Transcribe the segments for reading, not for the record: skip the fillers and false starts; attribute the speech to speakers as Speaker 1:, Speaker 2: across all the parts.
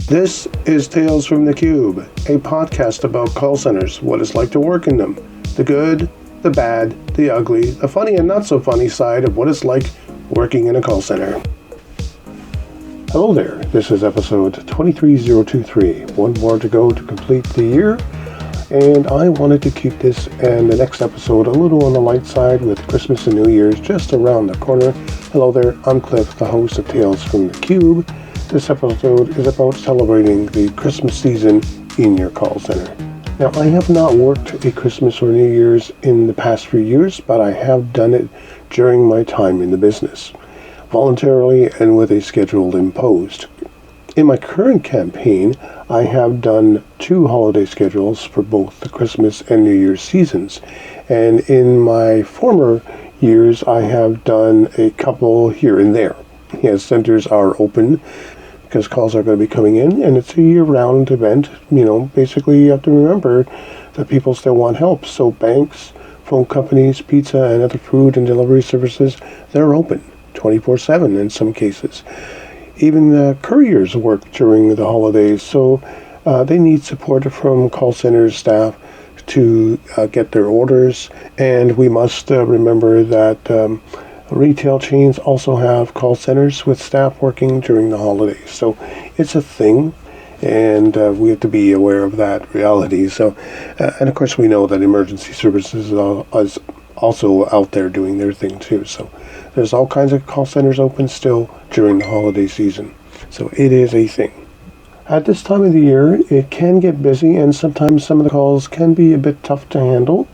Speaker 1: This is Tales from the Cube, a podcast about call centers, what it's like to work in them, the good, the bad, the ugly, the funny and not so funny side of what it's like working in a call center. Hello there, this is episode 23023, one more to go to complete the year, and I wanted to keep this and the next episode a little on the light side with Christmas and New Year's just around the corner. Hello there, I'm Cliff, the host of Tales from the Cube. This episode is about celebrating the Christmas season in your call center. Now, I have not worked a Christmas or New Year's in the past few years, but I have done it during my time in the business, voluntarily and with a schedule imposed. In my current campaign, I have done 2 holiday schedules for both the Christmas and New Year's seasons. And in my former years, I have done a couple here and there. Yes, centers are open because calls are going to be coming in, and it's a year-round event. Basically you have to remember that people still want help. So banks, phone companies, pizza, and other food and delivery services, they're open 24/7 in some cases. Even couriers work during the holidays, so they need support from call center staff to get their orders. And we must remember that retail chains also have call centers with staff working during the holidays. So it's a thing, and we have to be aware of that reality. So, and of course we know that emergency services is also out there doing their thing too. So there's all kinds of call centers open still during the holiday season. So it is a thing. At this time of the year, it can get busy, and sometimes some of the calls can be a bit tough to handle.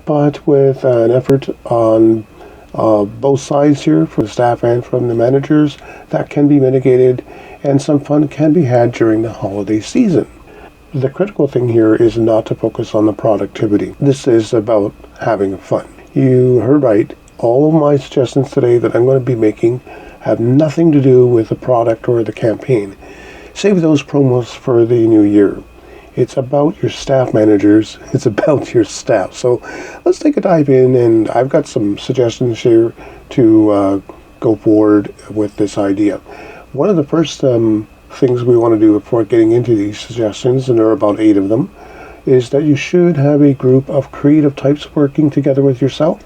Speaker 1: But with an effort on both sides here, for the staff and from the managers, that can be mitigated, and some fun can be had during the holiday season. The critical thing here is not to focus on the productivity. This is about having fun. You heard right. All of my suggestions today that I'm going to be making have nothing to do with the product or the campaign. Save those promos for the new year. It's about your staff managers. It's about your staff. So let's take a dive in, and I've got some suggestions here to go forward with this idea. One of the first things we want to do before getting into these suggestions, and there are about 8 of them, is that you should have a group of creative types working together with yourself,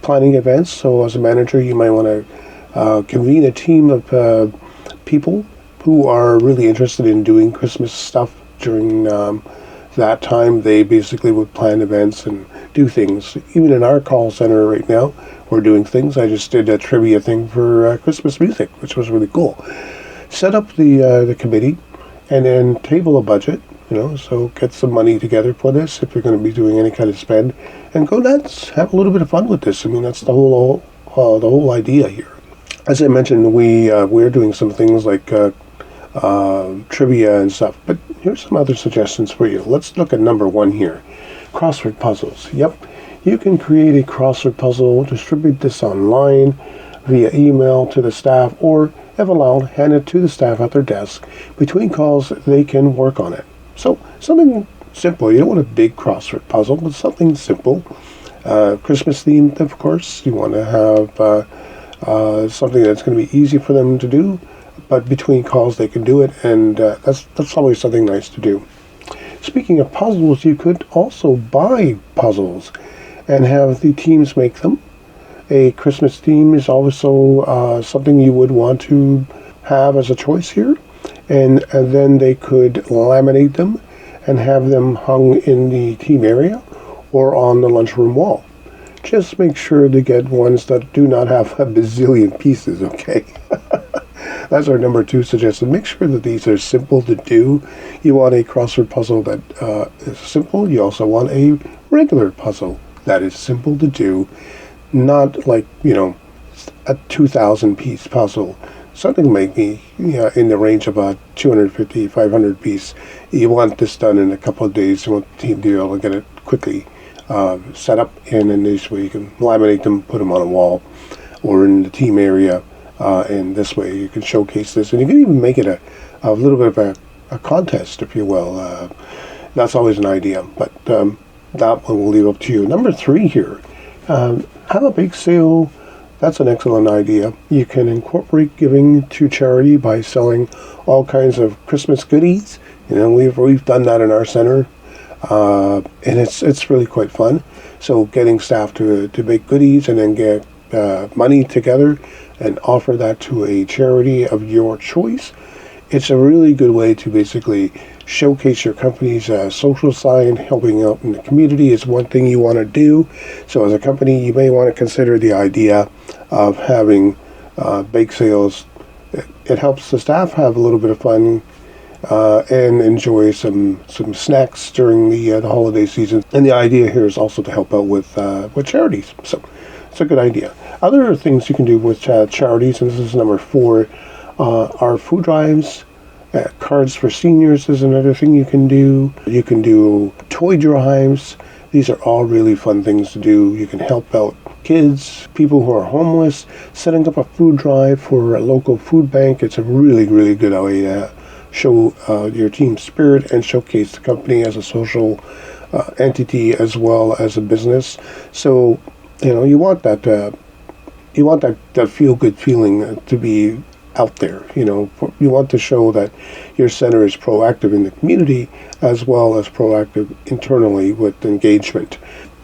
Speaker 1: planning events. So as a manager, you might want to convene a team of people who are really interested in doing Christmas stuff. During that time, they basically would plan events and do things. Even in our call center right now, we're doing things. I just did a trivia thing for Christmas music, which was really cool. Set up the committee, and then table a budget. So get some money together for this if you're going to be doing any kind of spend, and go nuts. Have a little bit of fun with this. That's the whole idea here. As I mentioned, we're doing some things like trivia and stuff, but here's some other suggestions for you. Let's look at number 1 here. Crossword puzzles. Yep, you can create a crossword puzzle, distribute this online via email to the staff, or if allowed, hand it to the staff at their desk. Between calls, they can work on it. So something simple. You don't want a big crossword puzzle, but something simple. Christmas themed, of course. You want to have something that's going to be easy for them to do, but between calls they can do it, and that's always something nice to do. Speaking of puzzles, you could also buy puzzles and have the teams make them. A Christmas theme is also something you would want to have as a choice here, and then they could laminate them and have them hung in the team area or on the lunchroom wall. Just make sure to get ones that do not have a bazillion pieces, okay? That's our number 2 suggestion. Make sure that these are simple to do. You want a crossword puzzle that is simple. You also want a regular puzzle that is simple to do, not like, a 2,000 piece puzzle. Something maybe in the range of a 250, 500 piece. You want this done in a couple of days. You want the team to be able to get it quickly set up, and in this way you can laminate them, put them on a wall or in the team area. And this way you can showcase this, and you can even make it a little bit of a contest, if you will. That's always an idea, but that one we'll leave up to you. Number 3 here, have a bake sale That's an excellent idea. You can incorporate giving to charity by selling all kinds of Christmas goodies. We've done that in our center, and it's really quite fun. So getting staff to make goodies and then get money together and offer that to a charity of your choice. It's a really good way to basically showcase your company's social side. Helping out in the community is one thing you want to do. So as a company, you may want to consider the idea of having bake sales. It helps the staff have a little bit of fun and enjoy some snacks during the holiday season. And the idea here is also to help out with charities. So it's a good idea. Other things you can do with charities, and this is number 4, are food drives. Cards for seniors is another thing you can do. You can do toy drives. These are all really fun things to do. You can help out kids, people who are homeless. Setting up a food drive for a local food bank, it's a really, really good way to show your team spirit and showcase the company as a social entity as well as a business. So, you want that feel-good feeling to be out there. You want to show that your center is proactive in the community as well as proactive internally with engagement.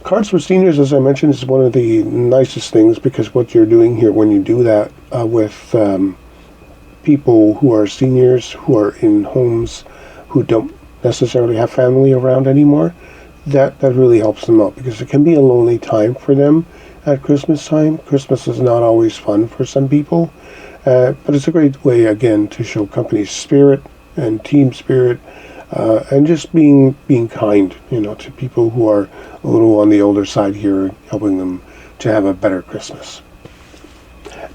Speaker 1: Cards for Seniors, as I mentioned, is one of the nicest things, because what you're doing here when you do that with people who are seniors, who are in homes who don't necessarily have family around anymore, that really helps them out, because it can be a lonely time for them at Christmas time. Christmas is not always fun for some people. But it's a great way, again, to show company spirit and team spirit, and just being kind, to people who are a little on the older side here, helping them to have a better Christmas.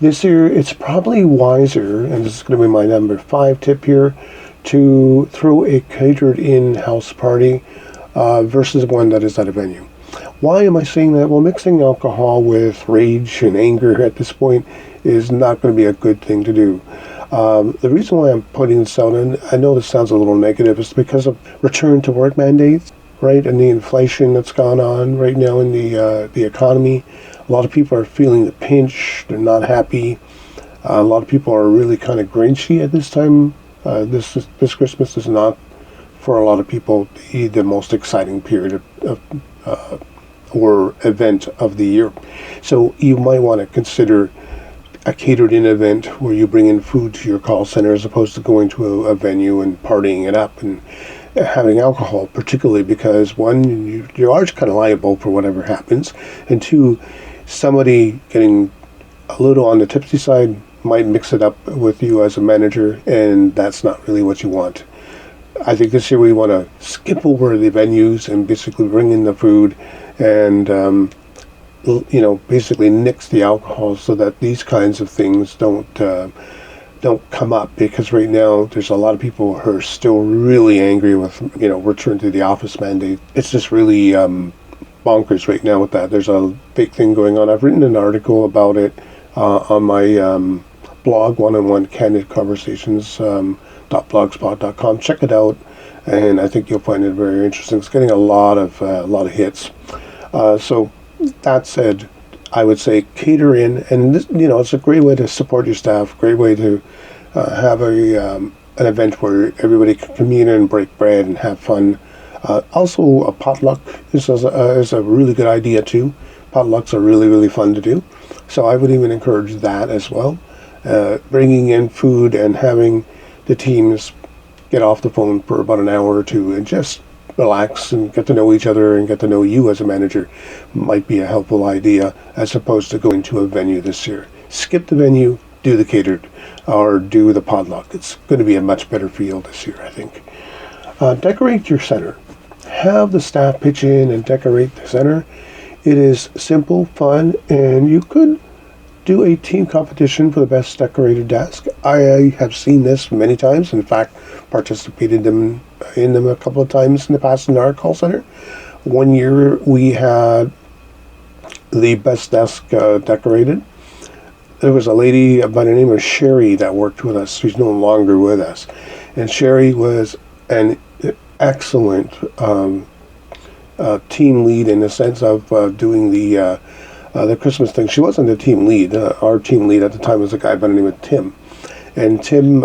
Speaker 1: This year, it's probably wiser, and this is going to be my number 5 tip here, to throw a catered in-house party versus one that is at a venue. Why am I saying that? Well, mixing alcohol with rage and anger at this point is not going to be a good thing to do. The reason why I'm putting this out, and I know this sounds a little negative, is because of return to work mandates, right? And the inflation that's gone on right now in the economy. A lot of people are feeling the pinch. They're not happy. A lot of people are really kind of grinchy at this time. This Christmas is not, for a lot of people, the most exciting period or event of the year. So you might want to consider a catered in event where you bring in food to your call center, as opposed to going to a venue and partying it up and having alcohol, particularly because, one, you are kind of liable for whatever happens, and 2, somebody getting a little on the tipsy side might mix it up with you as a manager, and that's not really what you want. I think this year we want to skip over the venues and basically bring in the food and basically nix the alcohol, so that these kinds of things don't come up, because right now there's a lot of people who are still really angry with return to the office mandate. It's just really bonkers right now with that. There's a big thing going on. I've written an article about it on my blog, One-on-One Candid Conversations .blogspot.com. Check it out, and I think you'll find it very interesting. It's getting a lot of hits. So that said, I would say cater in, and this, it's a great way to support your staff. Great way to have an event where everybody can commune and break bread and have fun. Also, a potluck is a really good idea too. Potlucks are really, really fun to do. So I would even encourage that as well. Bringing in food and having the teams get off the phone for about an hour or two and just relax and get to know each other and get to know you as a manager might be a helpful idea, as opposed to going to a venue this year. Skip the venue, do the catered, or do the potluck. It's going to be a much better feel this year, I think. Decorate your center. Have the staff pitch in and decorate the center. It is simple, fun, and you could do a team competition for the best decorated desk. I have seen this many times. In fact, participated in them a couple of times in the past in our call center. One year we had the best desk decorated. There was a lady by the name of Sherry that worked with us. She's no longer with us. And Sherry was an excellent team lead, in the sense of doing the the Christmas thing. She wasn't the team lead. Our team lead at the time was a guy by the name of Tim. And Tim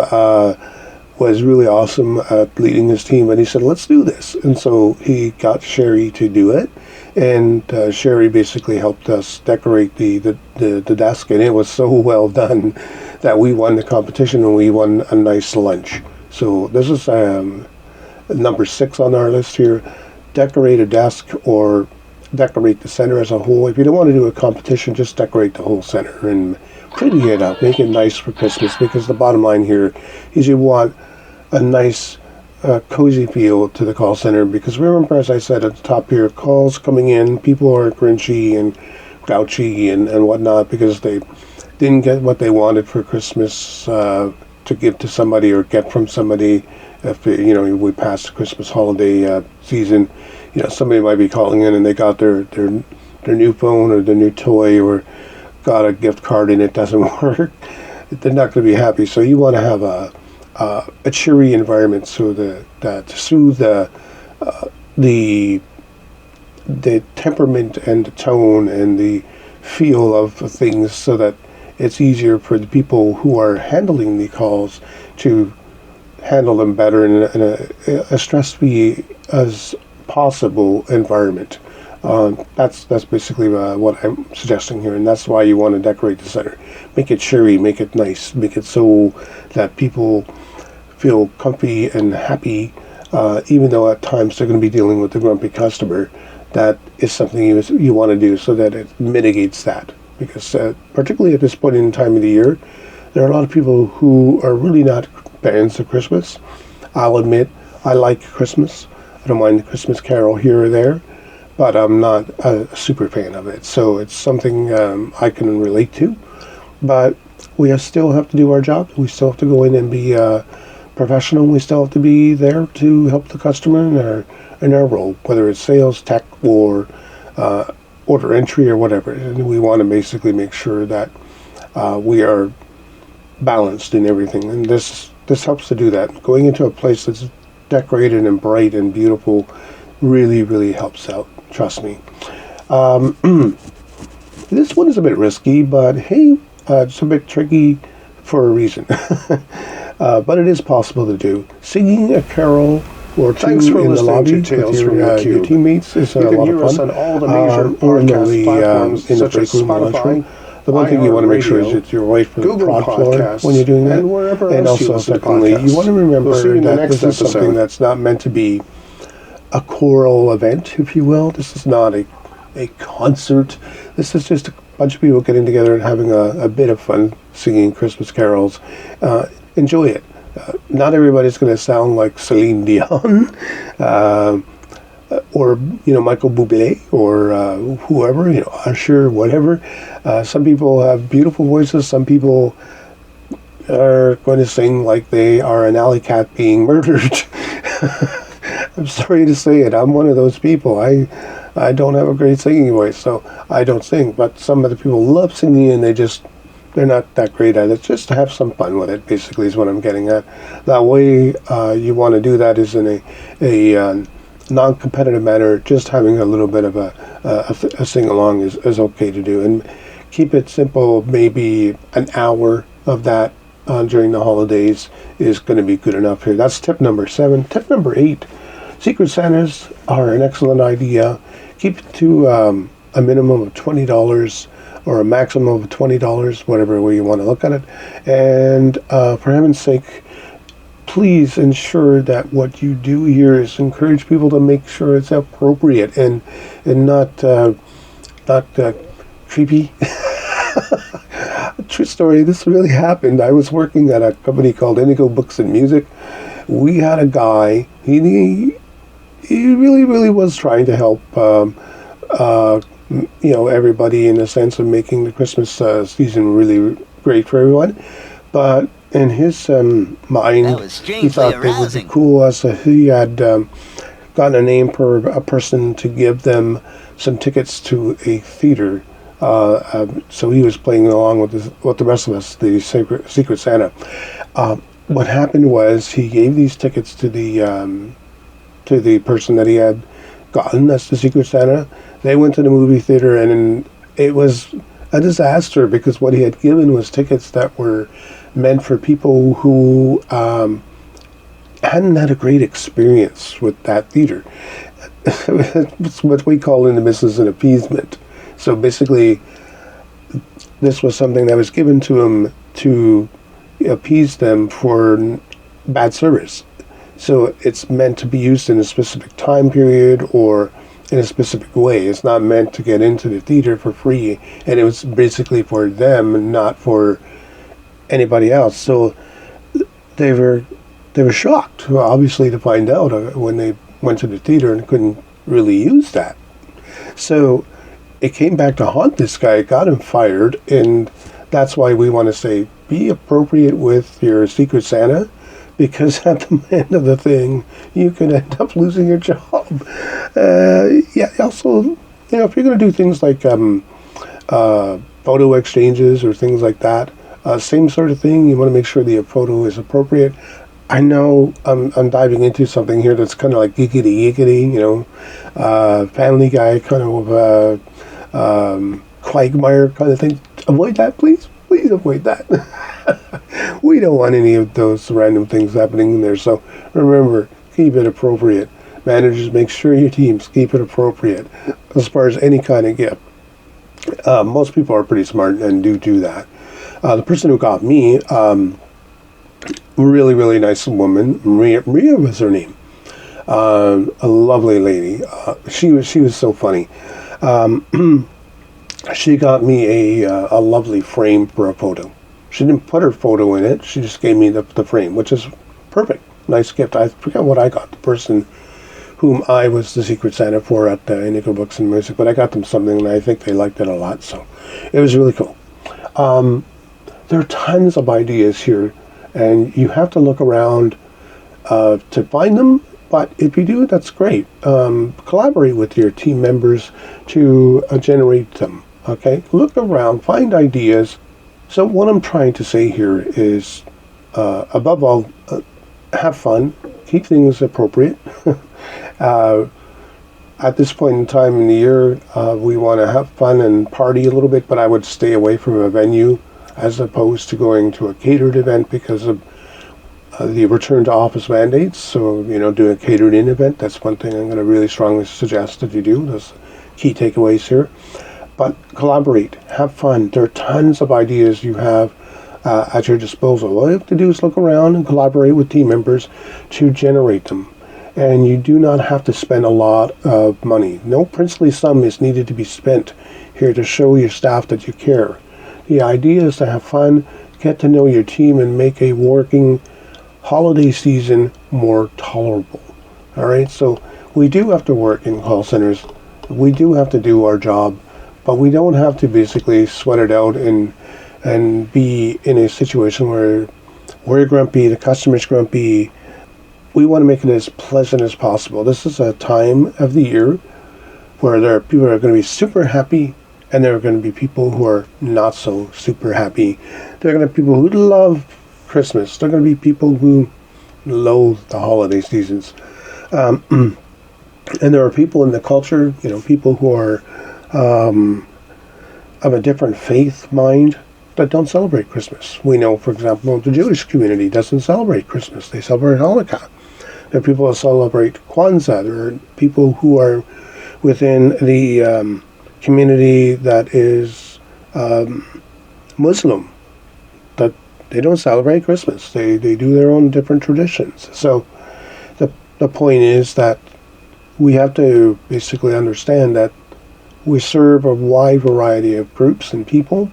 Speaker 1: was really awesome at leading his team, and he said, let's do this. And so he got Sherry to do it, and Sherry basically helped us decorate the desk, and it was so well done that we won the competition, and we won a nice lunch. So this is number 6 on our list here. Decorate a desk or decorate the center as a whole. If you don't want to do a competition, just decorate the whole center and pretty it up, make it nice for Christmas, because the bottom line here is you want a nice cozy feel to the call center, because remember, as I said at the top here, calls coming in, people are grinchy and grouchy and whatnot because they didn't get what they wanted for Christmas to give to somebody or get from somebody. If we passed the Christmas holiday season, somebody might be calling in and they got their new phone or their new toy or got a gift card and it doesn't work. They're not going to be happy. So you want to have a cheery environment so that to soothe the temperament and the tone and the feel of things, so that it's easier for the people who are handling the calls to handle them better in a stress-free as possible environment. That's basically what I'm suggesting here, and that's why you want to decorate the center. Make it cheery, make it nice, make it so that people feel comfy and happy, even though at times they're going to be dealing with a grumpy customer. That is something you want to do so that it mitigates that. Because particularly at this point in time of the year, there are a lot of people who are really not fans of Christmas. I'll admit, I like Christmas. I don't mind the Christmas Carol here or there, but I'm not a super fan of it. So it's something I can relate to. But we still have to do our job. We still have to go in and be professional. We still have to be there to help the customer in our role, whether it's sales, tech, or order entry or whatever. And we want to basically make sure that we are balanced in everything. And this helps to do that. Going into a place that's decorated and bright and beautiful really, really helps out. Trust me. This one is a bit risky, but hey, it's a bit tricky for a reason. But it is possible to do. Singing a carol or two in the lobby with your teammates is a lot of fun. On all the major podcast platforms, in the break room, lunchroom. The one thing you want to make sure is that you're away from the prod floor when you're doing that. And also, secondly, you want to remember that this is something that's not meant to be a choral event, if you will. This is not a concert. This is just a bunch of people getting together and having a bit of fun singing Christmas carols. Enjoy it. Not everybody's going to sound like Celine Dion or Michael Bublé or whoever, Usher, whatever. Some people have beautiful voices. Some people are going to sing like they are an alley cat being murdered. I'm sorry to say it. I'm one of those people. I don't have a great singing voice, so I don't sing. But some other people love singing, and they're not that great at it. Just to have some fun with it, basically, is what I'm getting at. That way, you want to do that is in a non-competitive manner. Just having a little bit of a sing-along is okay to do. And keep it simple. Maybe an hour of that during the holidays is going to be good enough here. That's tip number 7. Tip number 8. Secret Santas are an excellent idea. Keep it to a minimum of $20 or a maximum of $20, whatever way you want to look at it. And for heaven's sake, please ensure that what you do here is encourage people to make sure it's appropriate and not creepy. True story, this really happened. I was working at a company called Indigo Books and Music. We had a guy, he really, really was trying to help everybody in the sense of making the Christmas season really great for everyone. But in his mind, he thought it would be cool as he had gotten a name for a person to give them some tickets to a theater. So he was playing along with the rest of us, the Secret Santa. What happened was he gave these tickets to the person that he had gotten as the Secret Santa. They went to the movie theater, and it was a disaster because what he had given was tickets that were meant for people who hadn't had a great experience with that theater. It's what we call in the business an appeasement. So basically, this was something that was given to him to appease them for bad service. So it's meant to be used in a specific time period or in a specific way. It's not meant to get into the theater for free, and it was basically for them, not for anybody else. So they were shocked, obviously, to find out when they went to the theater and couldn't really use that. So it came back to haunt this guy, got him fired, and that's why we want to say be appropriate with your Secret Santa, because at the end of the thing, you could end up losing your job. Also, if you're going to do things like photo exchanges or things like that, same sort of thing, you want to make sure the photo is appropriate. I know I'm diving into something here that's kind of like giggity, Family Guy kind of quagmire kind of thing. Avoid that, please. Please avoid that. We don't want any of those random things happening in there. So remember, keep it appropriate. Managers, make sure your teams keep it appropriate as far as any kind of gift. Most people are pretty smart and do that. The person who got me, really, really nice woman. Maria was her name. A lovely lady. She was so funny. She got me a lovely frame for a photo. She didn't put her photo in it. She just gave me the frame, which is perfect. Nice gift. I forget what I got. The person whom I was the Secret Santa for at Inigo Books and Music, but I got them something, and I think they liked it a lot. So it was really cool. There are tons of ideas here, and you have to look around to find them. But if you do, that's great. Collaborate with your team members to generate them. Okay, look around, find ideas. So what I'm trying to say here is, above all, have fun, keep things appropriate. At this point in time in the year, we want to have fun and party a little bit, but I would stay away from a venue as opposed to going to a catered event because of the return to office mandates. So, doing a catered-in event, that's one thing I'm going to really strongly suggest that you do. Those key takeaways here. But collaborate, have fun. There are tons of ideas you have at your disposal. All you have to do is look around and collaborate with team members to generate them. And you do not have to spend a lot of money. No princely sum is needed to be spent here to show your staff that you care. The idea is to have fun, get to know your team, and make a working holiday season more tolerable. All right, so we do have to work in call centers. We do have to do our job, but we don't have to basically sweat it out and be in a situation where we're grumpy, the customer's grumpy. We want to make it as pleasant as possible. This is a time of the year where there are people who are going to be super happy, and there are going to be people who are not so super happy. There are going to be people who love Christmas. There are going to be people who loathe the holiday seasons. And there are people in the culture, people who are of a different faith mind that don't celebrate Christmas. We know, for example, the Jewish community doesn't celebrate Christmas. They celebrate Hanukkah. There are people who celebrate Kwanzaa. There are people who are within the community that is Muslim, that they don't celebrate Christmas. They do their own different traditions. So the point is that we have to basically understand that we serve a wide variety of groups and people,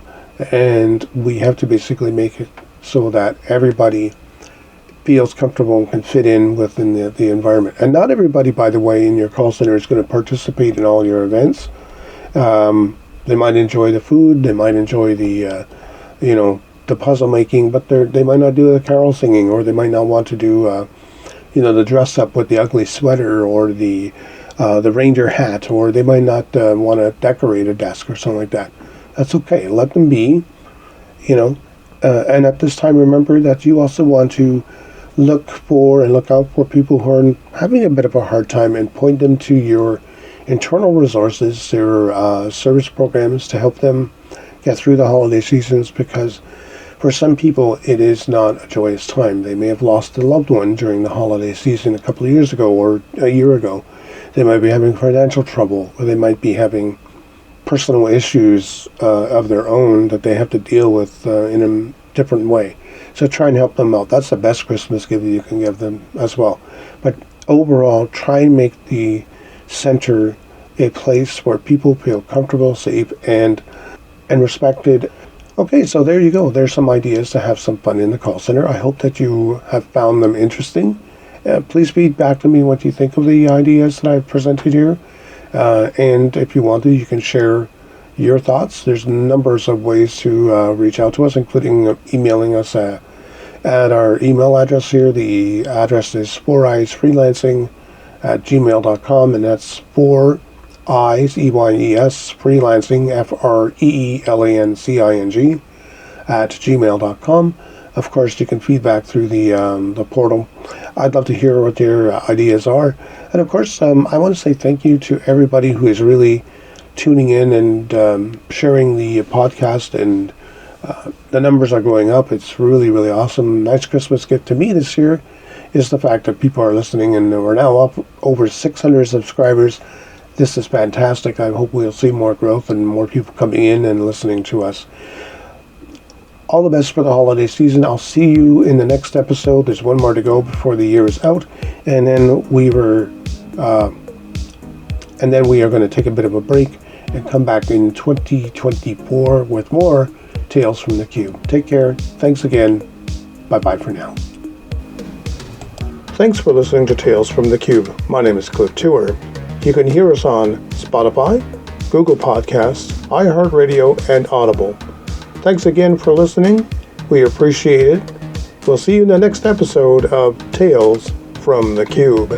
Speaker 1: and we have to basically make it so that everybody feels comfortable and can fit in within the environment. And not everybody, by the way, in your call center is going to participate in all your events. They might enjoy the food, they might enjoy the puzzle making, but they might not do the carol singing, or they might not want to do the dress up with the ugly sweater or the reindeer hat, or they might not want to decorate a desk or something like that. That's okay. Let them be, and at this time, remember that you also want to look out for people who are having a bit of a hard time and point them to your internal resources, their service programs to help them get through the holiday seasons, because for some people it is not a joyous time. They may have lost a loved one during the holiday season a couple of years ago or a year ago. They might be having financial trouble, or they might be having personal issues of their own that they have to deal with in a different way. So try and help them out. That's the best Christmas gift you can give them as well. But overall, try and make the center a place where people feel comfortable, safe, and respected. Okay, so there you go. There's some ideas to have some fun in the call center. I hope that you have found them interesting. Please feed back to me what you think of the ideas that I've presented here. And if you want to, you can share your thoughts. There's numbers of ways to reach out to us, including emailing us at our email address here. The address is 4eyesfreelancing@gmail.com, and that's 4eyes, EYES, freelancing, FREELANCING, @gmail.com. Of course, you can feedback through the portal. I'd love to hear what your ideas are. And of course, I want to say thank you to everybody who is really tuning in and sharing the podcast, and the numbers are going up. It's really, really awesome. Nice Christmas gift to me this year is the fact that people are listening, and we're now up over 600 subscribers. This is fantastic. I hope we'll see more growth and more people coming in and listening to us. All the best for the holiday season. I'll see you in the next episode. There's one more to go before the year is out, and then we are going to take a bit of a break and come back in 2024 with more Tales from the Cube. Take care. Thanks again. Bye-bye for now. Thanks for listening to Tales from the Cube. My name is Cliff Tuer. You can hear us on Spotify, Google Podcasts, iHeartRadio, and Audible. Thanks again for listening. We appreciate it. We'll see you in the next episode of Tales from the Cube.